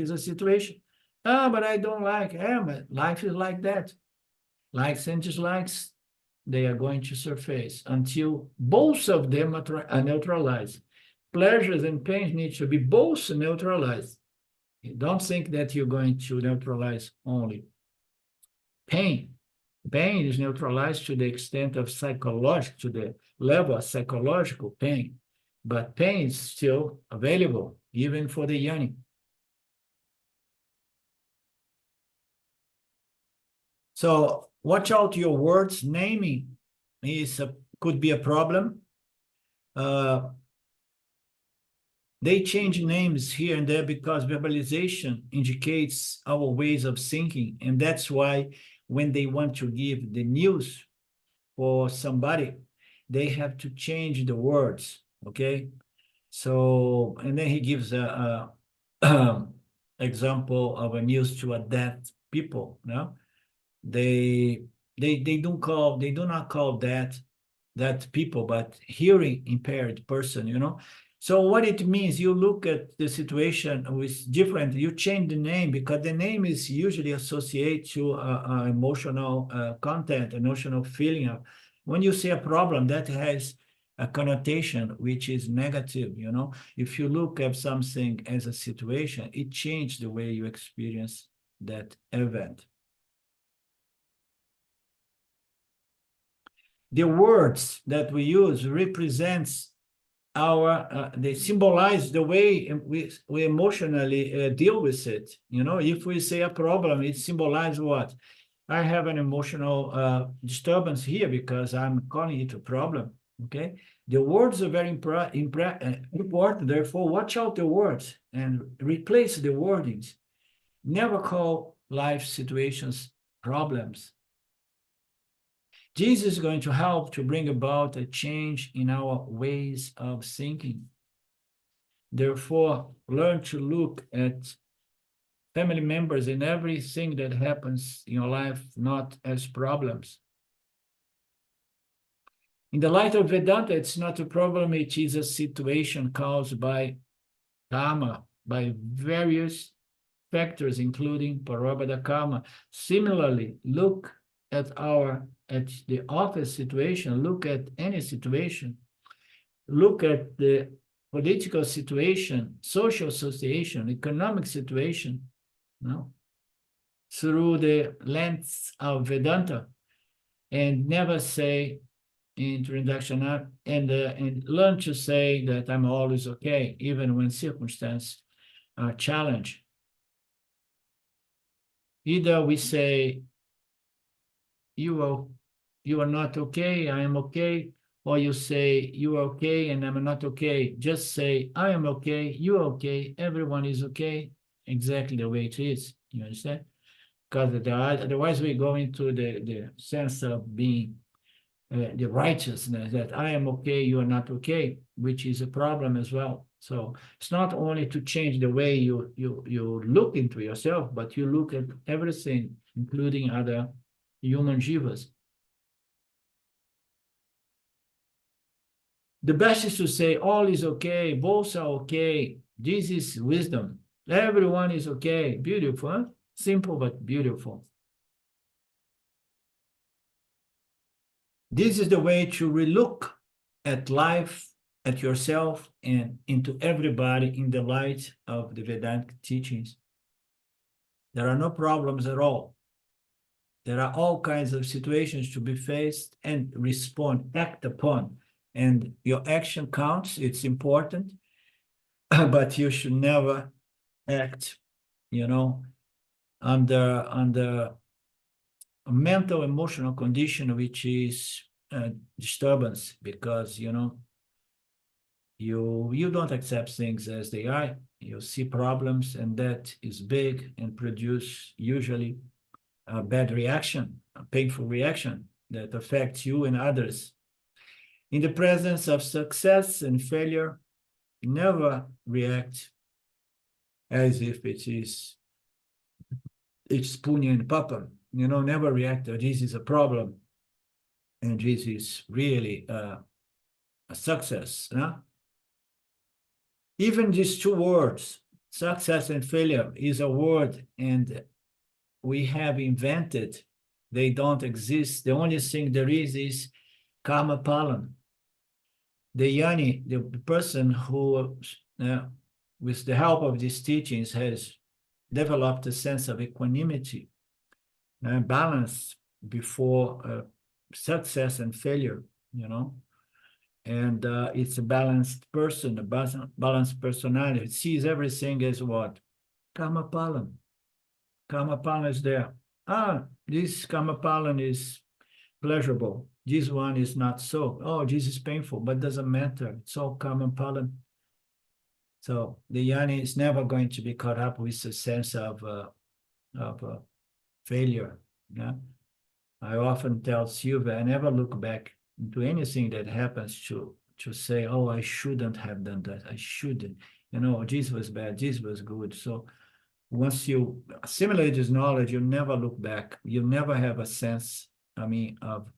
is a situation. Ah, but I don't like, but life is like that. Likes and dislikes, they are going to surface until both of them are neutralized. Pleasures and pains need to be both neutralized. Don't think that you're going to neutralize only pain. Pain is neutralized to the extent of psychological, to the level of psychological pain, but pain is still available, even for the yoni. So watch out your words. Naming could be a problem. They change names here and there because verbalization indicates our ways of thinking, and that's why when they want to give the news for somebody, they have to change the words, okay? So, and then he gives a example of a news to a deaf people, no? They do not call that people, but hearing impaired person, you know? So what it means, you look at the situation with different, you change the name because the name is usually associated to emotional content, emotional feeling. When you say a problem, that has a connotation which is negative, you know. If you look at something as a situation, it changes the way you experience that event. The words that we use represents they symbolize the way we emotionally deal with it. You know, if we say a problem, it symbolizes what? I have an emotional disturbance here because I'm calling it a problem, okay? The words are very important, therefore watch out the words and replace the wordings. Never call life situations problems. Jesus is going to help to bring about a change in our ways of thinking. Therefore, learn to look at family members and everything that happens in your life not as problems. In the light of Vedanta, it's not a problem, it is a situation caused by karma, by various factors, including prarabdha karma. Similarly, look at the office situation, look at any situation, look at the political situation, social association, economic situation, no? Through the lens of Vedanta, and never say in introduction and learn to say that I'm always okay, even when circumstances are challenged. Either we say, you are not okay, I am okay, or you say, you are okay and I'm not okay. Just say, I am okay, you are okay, everyone is okay, exactly the way it is. You understand? Because otherwise we go into the sense of being the righteousness, that I am okay, you are not okay, which is a problem as well. So it's not only to change the way you look into yourself, but you look at everything, including other human jivas. The best is to say all is okay, both are okay. This is wisdom. Everyone is okay. Beautiful, huh? Simple but beautiful. This is the way to relook at life, at yourself, and into everybody in the light of the Vedantic teachings. There are no problems at all. There are all kinds of situations to be faced and respond, act upon. And your action counts, it's important, but you should never act, you know, under a mental, emotional condition, which is disturbance, because, you know, You don't accept things as they are. You see problems, and that is big and produce usually a bad reaction, a painful reaction that affects you and others. In the presence of success and failure, never react as if it's punya and papa. Never react, oh, this is a problem, and this is really a success. Even these two words, success and failure, is a word, and we have invented. They don't exist. The only thing there is karma palan. The yani, the person who, with the help of these teachings, has developed a sense of equanimity and balance before success and failure, and it's a balanced person, a balanced personality. It sees everything as what? Karma palan. Karma palan is there. This karma palan is pleasurable. This one is not so. Oh, this is painful, but doesn't matter. It's all karma palan. So the yani is never going to be caught up with a sense of failure. Yeah? I often tell Silvia, I never look back into anything that happens to say, oh, I shouldn't have done that. I shouldn't. This was bad. This was good. So once you assimilate this knowledge, you never look back. You never have a sense, of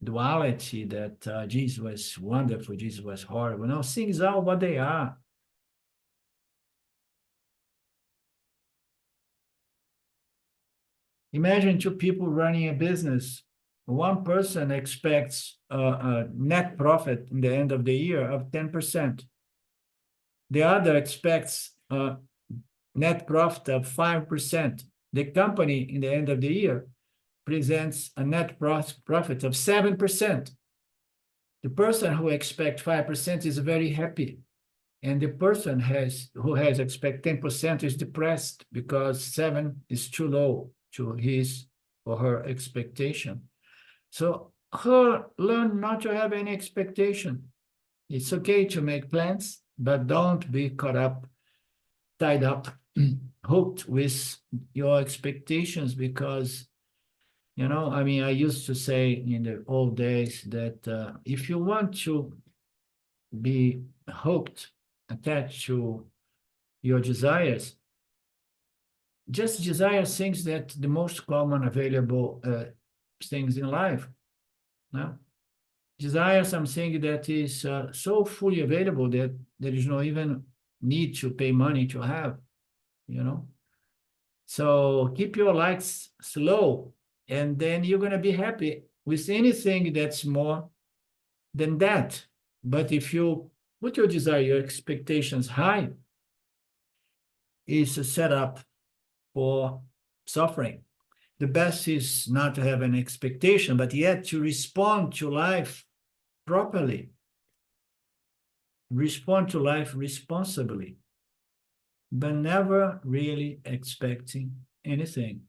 duality that this was wonderful, this was horrible. No, things are what they are. Imagine two people running a business. One person expects a net profit in the end of the year of 10%. The other expects a net profit of 5%. The company in the end of the year presents a net profit of 7%. The person who expects 5% is very happy. And the person who has expect 10% is depressed because 7 is too low to his or her expectation. So learn not to have any expectation. It's okay to make plans, but don't be caught up, tied up, hooked with your expectations, because, I used to say in the old days that if you want to be hooked, attached to your desires, just desire things that the most common available things in life. No? Desire something that is so fully available that there is no even need to pay money to have, So keep your likes slow, and then you're going to be happy with anything that's more than that. But if you put your desire, your expectations high, it's a setup for suffering. The best is not to have an expectation, but yet to respond to life properly. Respond to life responsibly, but never really expecting anything.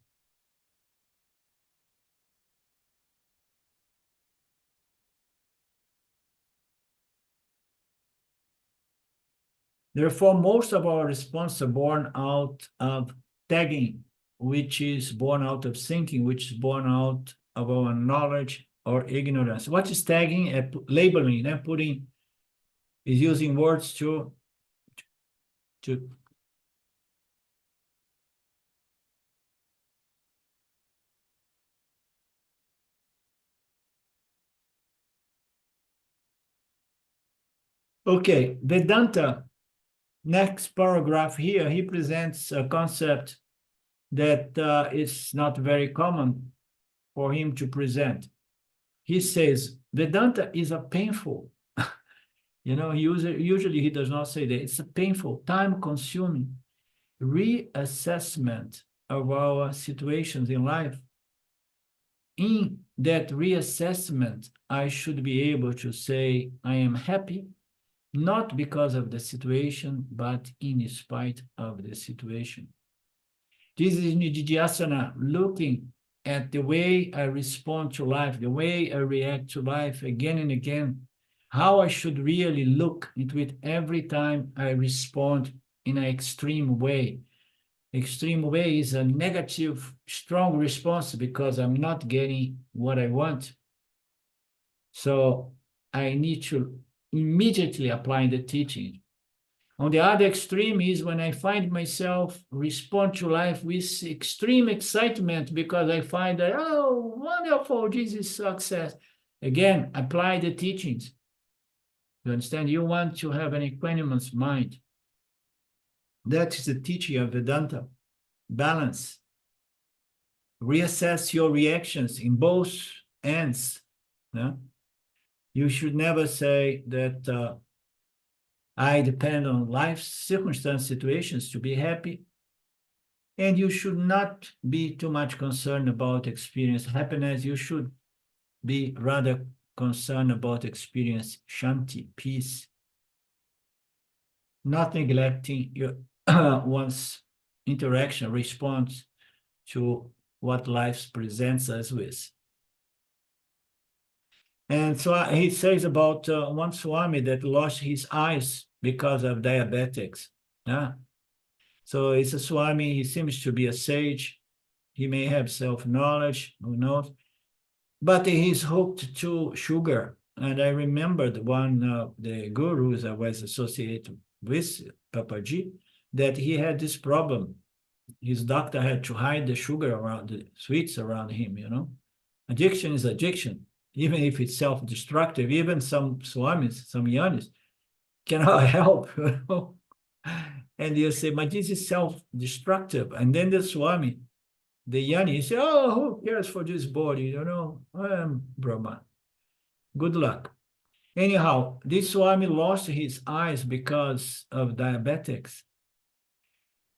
Therefore, most of our responses are born out of tagging, which is born out of thinking, which is born out of our knowledge or ignorance. What is tagging? Labeling, putting, is using words to Okay, Vedanta, next paragraph here, he presents a concept that is not very common for him to present. He says, Vedanta is a painful, usually he does not say that. It's a painful, time-consuming reassessment of our situations in life. In that reassessment, I should be able to say, I am happy, not because of the situation, but in spite of the situation. This is Nidhidhyāsanam, looking at the way I respond to life, the way I react to life again and again, how I should really look into it every time I respond in an extreme way. Extreme way is a negative, strong response because I'm not getting what I want. So I need to immediately apply the teaching. On the other extreme is when I find myself respond to life with extreme excitement because I find that, oh, wonderful, this is success. Again, apply the teachings. You understand? You want to have an equanimous mind. That is the teaching of Vedanta. Balance. Reassess your reactions in both ends. Yeah? You should never say that I depend on life's circumstance situations to be happy. And you should not be too much concerned about experience happiness. You should be rather concerned about experience shanti, peace. Not neglecting your one's interaction, response to what life presents us with. And so he says about one Swami that lost his eyes because of diabetics. Yeah. So it's a Swami, he seems to be a sage. He may have self-knowledge, who knows? But he's hooked to sugar. And I remembered one of the gurus I was associated with, Papaji, that he had this problem. His doctor had to hide the sugar around, the sweets around him, you know. Addiction is addiction, even if it's self-destructive. Even some swamis, some yanis, cannot help, you know. And you say, but this is self-destructive. And then the swami, the yani, say, oh, who cares for this body, you know? I am Brahman. Good luck. Anyhow, this swami lost his eyes because of diabetics.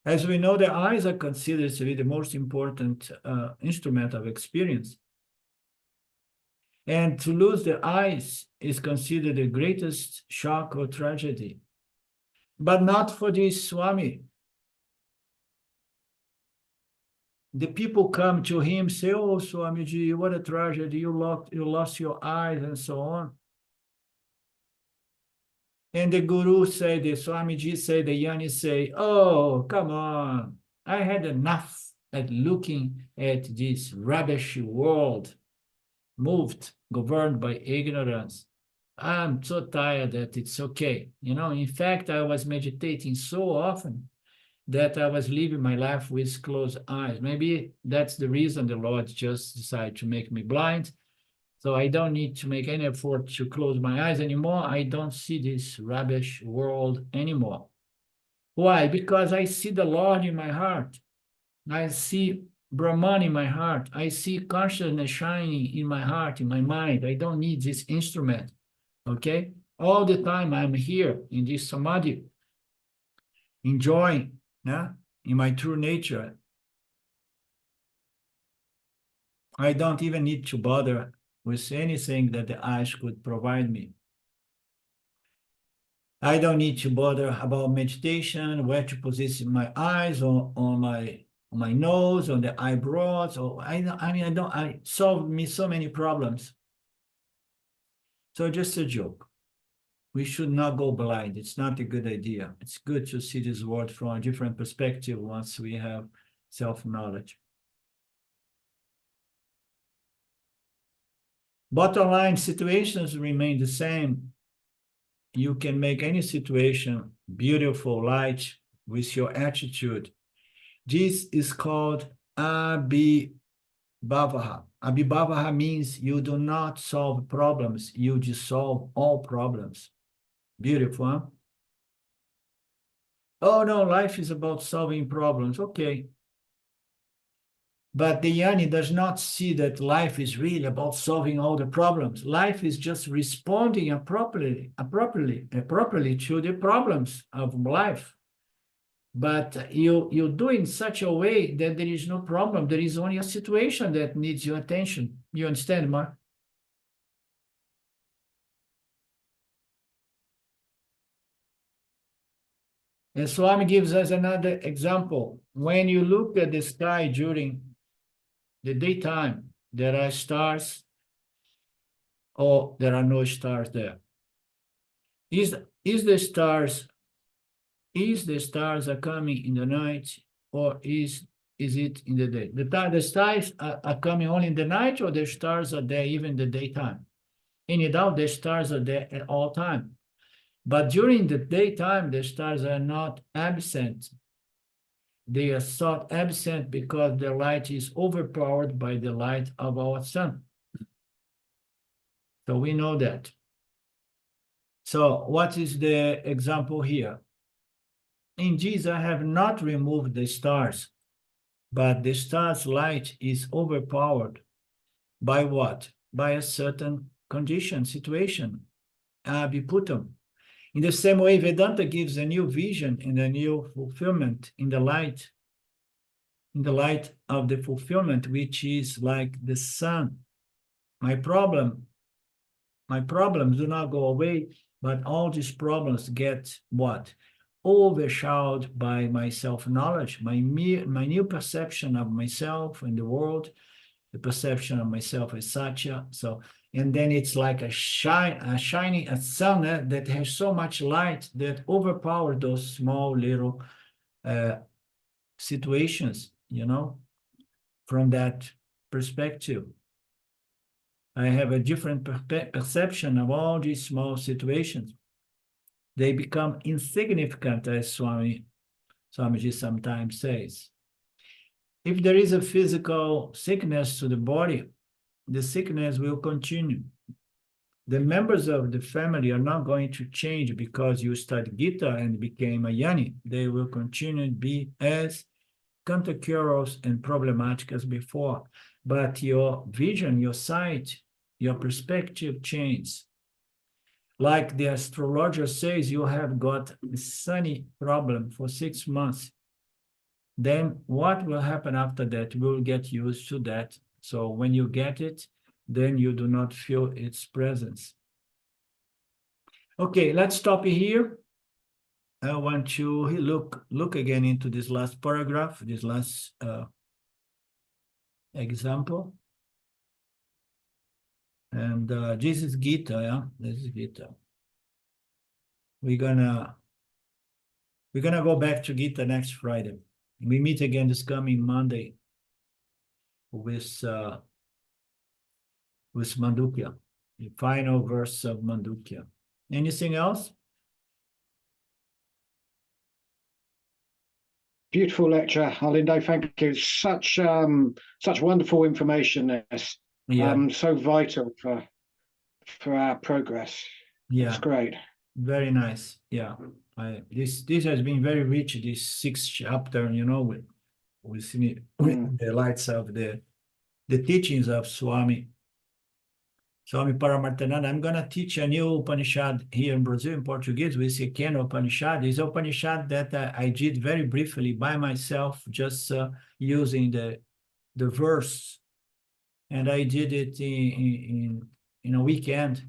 As we know, the eyes are considered to be the most important instrument of experience. And to lose the eyes is considered the greatest shock or tragedy. But not for this Swami. The people come to him, say, oh, Swamiji, what a tragedy, you lost your eyes, and so on. And the Guru say, the Swamiji say, the Yani say, oh, come on, I had enough at looking at this rubbish world, moved, governed by ignorance. I'm so tired that it's okay. You know, in fact, I was meditating so often that I was living my life with closed eyes. Maybe that's the reason the Lord just decided to make me blind. So I don't need to make any effort to close my eyes anymore. I don't see this rubbish world anymore. Why? Because I see the Lord in my heart. I see Brahman in my heart. I see consciousness shining in my heart, in my mind. I don't need this instrument, okay? All the time I'm here in this samadhi, enjoying, yeah, in my true nature. I don't even need to bother with anything that the eyes could provide me. I don't need to bother about meditation, where to position my eyes on my nose, on the eyebrows, or I solved me so many problems. So just a joke. We should not go blind. It's not a good idea. It's good to see this world from a different perspective once we have self-knowledge. Bottom line, situations remain the same. You can make any situation beautiful, light, with your attitude. This is called abhibhavaha. Abhibhavaha means you do not solve problems, you dissolve all problems. Beautiful, huh? Oh no, life is about solving problems. Okay. But the Yani does not see that life is really about solving all the problems. Life is just responding appropriately to the problems of life. But you do it in such a way that there is no problem. There is only a situation that needs your attention. You understand, Mark? And Swami gives us another example. When you look at the sky during the daytime, there are stars or there are no stars there. Is the stars are coming in the night, or is it in the day? The stars are coming only in the night, or the stars are there even in the daytime? Any doubt, the stars are there at all time. But during the daytime, the stars are not absent. They are thought absent because the light is overpowered by the light of our sun. So we know that. So what is the example here? In Jesus, I have not removed the stars, but the star's light is overpowered by what? By a certain condition, situation, abhiputam. In the same way, Vedanta gives a new vision and a new fulfillment in the light of the fulfillment, which is like the sun. My problems do not go away, but all these problems get what? Overshadowed by my self-knowledge, my new perception of myself and the world, the perception of myself as Satya. So, and then it's like a shining sun that has so much light that overpowers those small little situations, you know, from that perspective. I have a different perception of all these small situations. They become insignificant, as Swamiji sometimes says. If there is a physical sickness to the body, the sickness will continue. The members of the family are not going to change because you studied Gita and became a Yanni. They will continue to be as cantankerous and problematic as before. But your vision, your sight, your perspective changes. Like the astrologer says, you have got a sunny problem for 6 months. Then what will happen after that? We'll get used to that. So when you get it, then you do not feel its presence. Okay, let's stop here. I want to look again into this last paragraph, this last example. And this is Gita, yeah? This is Gita. We're gonna go back to Gita next Friday. We meet again this coming Monday with Mandukya, the final verse of Mandukya. Anything else? Beautiful lecture, Alindo. Thank you. Such wonderful information. Yeah. So vital for our progress. Yeah. It's great. Very nice. Yeah. This has been very rich, this 6th chapter, you know, with the lights of the teachings of Swami Paramarthananda. I'm going to teach a new Upanishad here in Brazil in Portuguese with Sekena Upanishad. It's an Upanishad that I did very briefly by myself, just using the verse. And I did it in a weekend.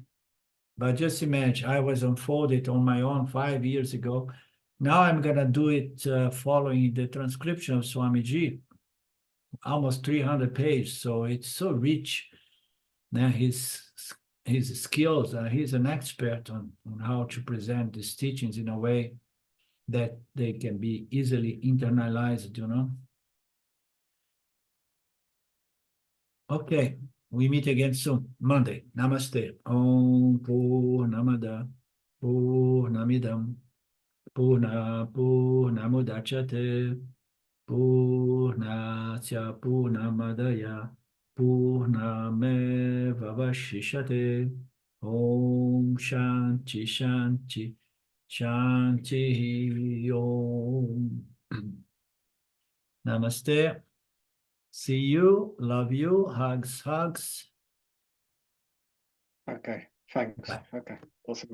But just imagine, I was unfolded on my own 5 years ago. Now I'm going to do it following the transcription of Swamiji, almost 300 pages. So it's so rich. Now his skills, he's an expert on how to present these teachings in a way that they can be easily internalized, you know. Okay. We meet again soon, Monday. Namaste. Om Purnamada Purnamidam Purnamudachyate Purnasya Purnamadaya Purnamevavashishate. Om Shanti Shanti Shanti Om. Namaste. See you, love you, hugs. Okay, thanks. Bye. Okay, awesome.